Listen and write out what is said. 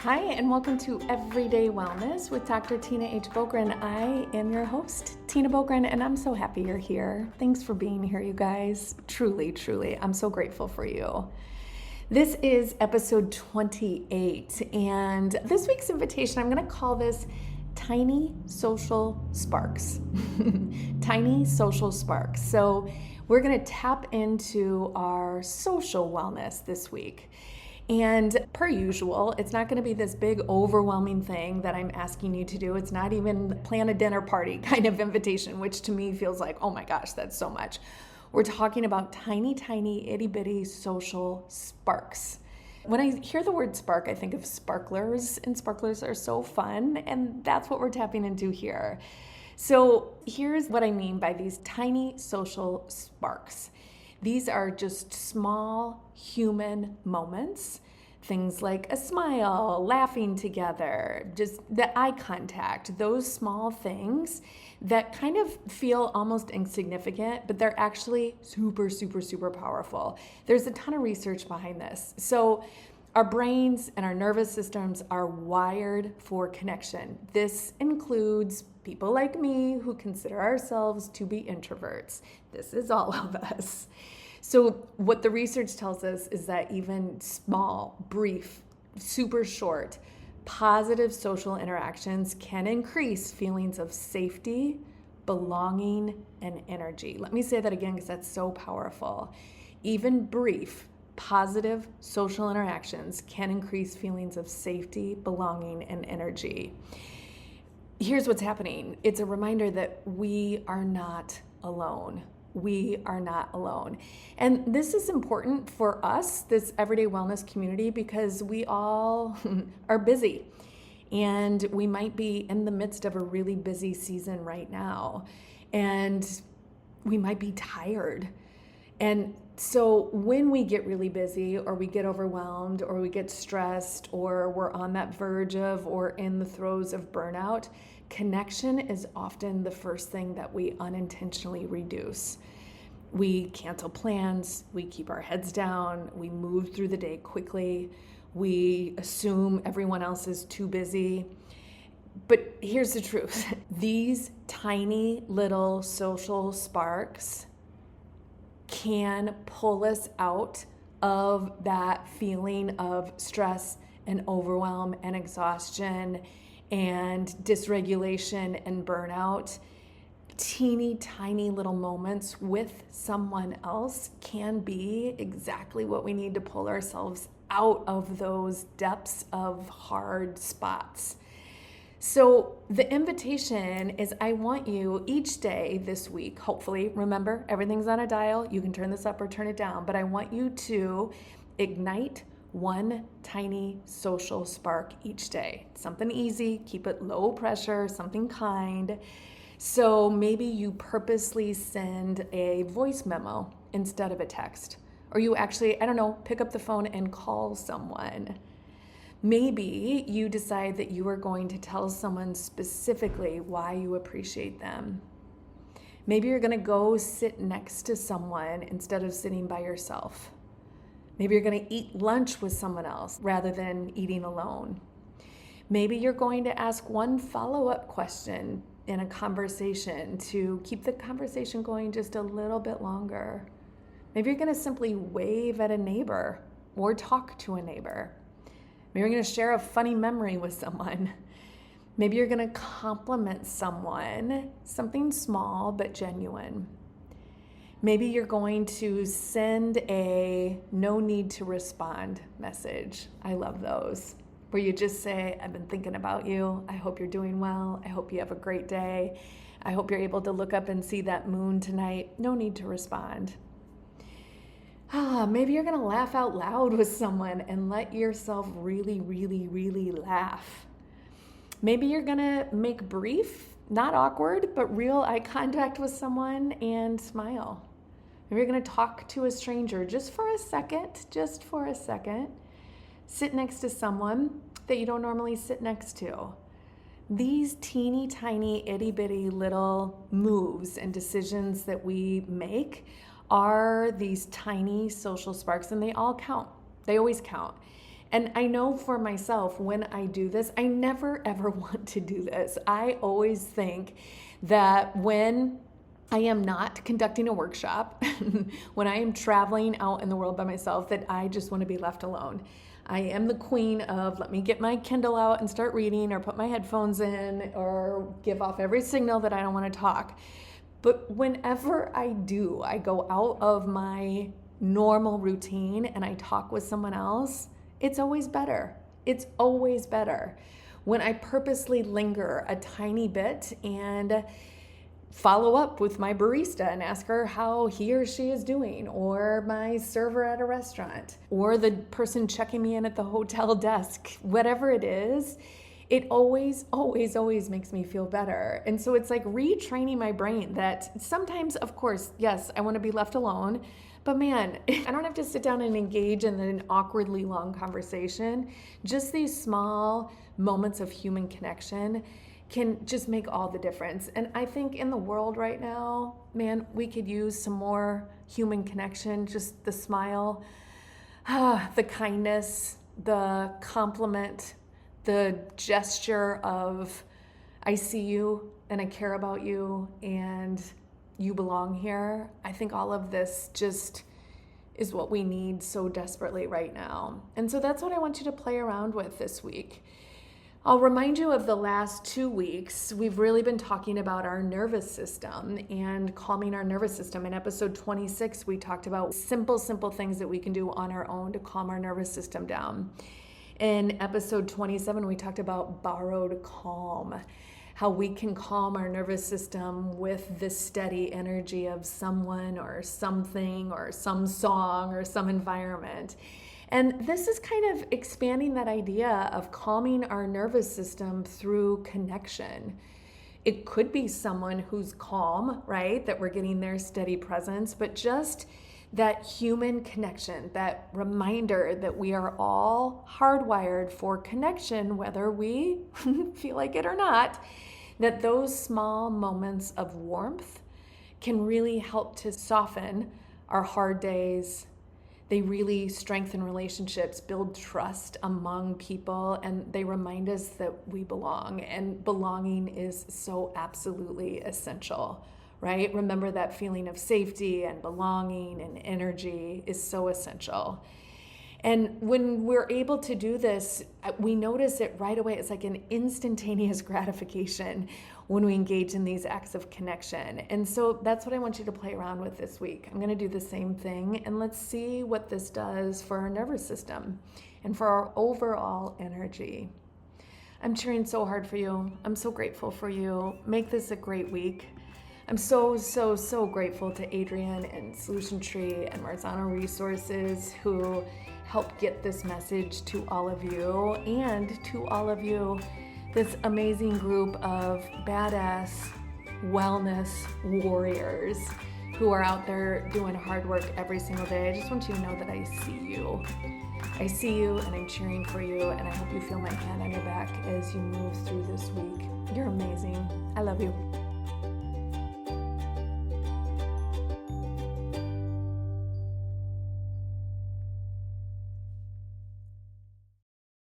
Hi, and welcome to Everyday Wellness with Dr. Tina H. Bogren. I am your host, Tina Bogren, and I'm so happy you're here. Thanks for being here, you guys. Truly, I'm so grateful for you. This is episode 28, and this week's invitation, I'm going to call this Tiny Social Sparks. Tiny Social Sparks. So we're going to tap into our social wellness this week. And per usual, it's not going to be this big overwhelming thing that I'm asking you to do. It's not even plan a dinner party kind of invitation, which to me feels like, oh my gosh, that's so much. We're talking about tiny, itty bitty social sparks. When I hear the word spark, I think of sparklers, and sparklers are so fun, and that's what we're tapping into here. So here's what I mean by these tiny social sparks. These are just small human moments, things like a smile, laughing together, just the eye contact, those small things that kind of feel almost insignificant, but they're actually super powerful. There's a ton of research behind this. So our brains and our nervous systems are wired for connection. This includes people like me who consider ourselves to be introverts. This is all of us. So what the research tells us is that even small, brief, super short, positive social interactions can increase feelings of safety, belonging, and energy. Let me say that again because that's so powerful. Even brief, positive social interactions can increase feelings of safety, belonging, and energy. Here's what's happening. It's a reminder that we are not alone. We are not alone. And this is important for us, this everyday wellness community, because we all are busy. And we might be in the midst of a really busy season right now. And we might be tired. And so when we get really busy, or we get overwhelmed, or we get stressed, or we're on that verge of or in the throes of burnout, connection is often the first thing that we unintentionally reduce. We cancel plans, we keep our heads down, we move through the day quickly, we assume everyone else is too busy. But here's the truth. These tiny little social sparks can pull us out of that feeling of stress and overwhelm and exhaustion and dysregulation and burnout. Teeny tiny little moments with someone else can be exactly what we need to pull ourselves out of those depths of hard spots. So the invitation is, I want you each day this week, hopefully, remember, everything's on a dial. You can turn this up or turn it down, but I want you to ignite one tiny social spark each day. Something easy, keep it low pressure, something kind. So maybe you purposely send a voice memo instead of a text, or you actually, pick up the phone and call someone. Maybe you decide that you are going to tell someone specifically why you appreciate them. Maybe you're going to go sit next to someone instead of sitting by yourself. Maybe you're going to eat lunch with someone else rather than eating alone. Maybe you're going to ask one follow-up question in a conversation to keep the conversation going just a little bit longer. Maybe you're going to simply wave at a neighbor or talk to a neighbor. Maybe you're going to share a funny memory with someone. Maybe you're going to compliment someone, something small but genuine. Maybe you're going to send a no need to respond message. I love those, where you just say, I've been thinking about you. I hope you're doing well. I hope you have a great day. I hope you're able to look up and see that moon tonight. No need to respond. Maybe you're going to laugh out loud with someone and let yourself really laugh. Maybe you're going to make brief, not awkward, but real eye contact with someone and smile. Maybe you're going to talk to a stranger just for a second. Sit next to someone that you don't normally sit next to. These teeny tiny itty bitty little moves and decisions that we make are these tiny social sparks, and they all count. They always count. And I know for myself, when I do this, I never ever want to do this. I always think that when I am not conducting a workshop, when I am traveling out in the world by myself, that I just want to be left alone. I am the queen of let me get my Kindle out and start reading, or put my headphones in, or give off every signal that I don't want to talk. But whenever I do, I go out of my normal routine and I talk with someone else, it's always better. It's always better. When I purposely linger a tiny bit and follow up with my barista and ask her how he or she is doing, or my server at a restaurant, or the person checking me in at the hotel desk, whatever it is, it always, always, always makes me feel better. And so it's like retraining my brain that sometimes, of course, yes, I want to be left alone, but man, I don't have to sit down and engage in an awkwardly long conversation. Just these small moments of human connection can just make all the difference. And I think in the world right now, man, we could use some more human connection, just the smile, the kindness, the compliment, the gesture of, I see you and I care about you and you belong here. I think all of this just is what we need so desperately right now. And so that's what I want you to play around with this week. I'll remind you of the last 2 weeks. We've really been talking about our nervous system and calming our nervous system. In episode 26, we talked about simple things that we can do on our own to calm our nervous system down. In episode 27, we talked about borrowed calm, how we can calm our nervous system with the steady energy of someone or something or some song or some environment. And this is kind of expanding that idea of calming our nervous system through connection. It could be someone who's calm, right? That we're getting their steady presence, but just that human connection, that reminder that we are all hardwired for connection, whether we feel like it or not, that those small moments of warmth can really help to soften our hard days. They really strengthen relationships, build trust among people, and they remind us that we belong. And belonging is so absolutely essential, right? Remember that feeling of safety and belonging and energy is so essential. And when we're able to do this, we notice it right away. It's like an instantaneous gratification when we engage in these acts of connection. And so that's what I want you to play around with this week. I'm going to do the same thing, and let's see what this does for our nervous system and for our overall energy. I'm cheering so hard for you. I'm so grateful for you. Make this a great week. I'm so grateful to Adrian and Solution Tree and Marzano Resources who help get this message to all of you, and to all of you, this amazing group of badass wellness warriors who are out there doing hard work every single day. I just want you to know that I see you. I see you and I'm cheering for you, and I hope you feel my hand on your back as you move through this week. You're amazing. I love you.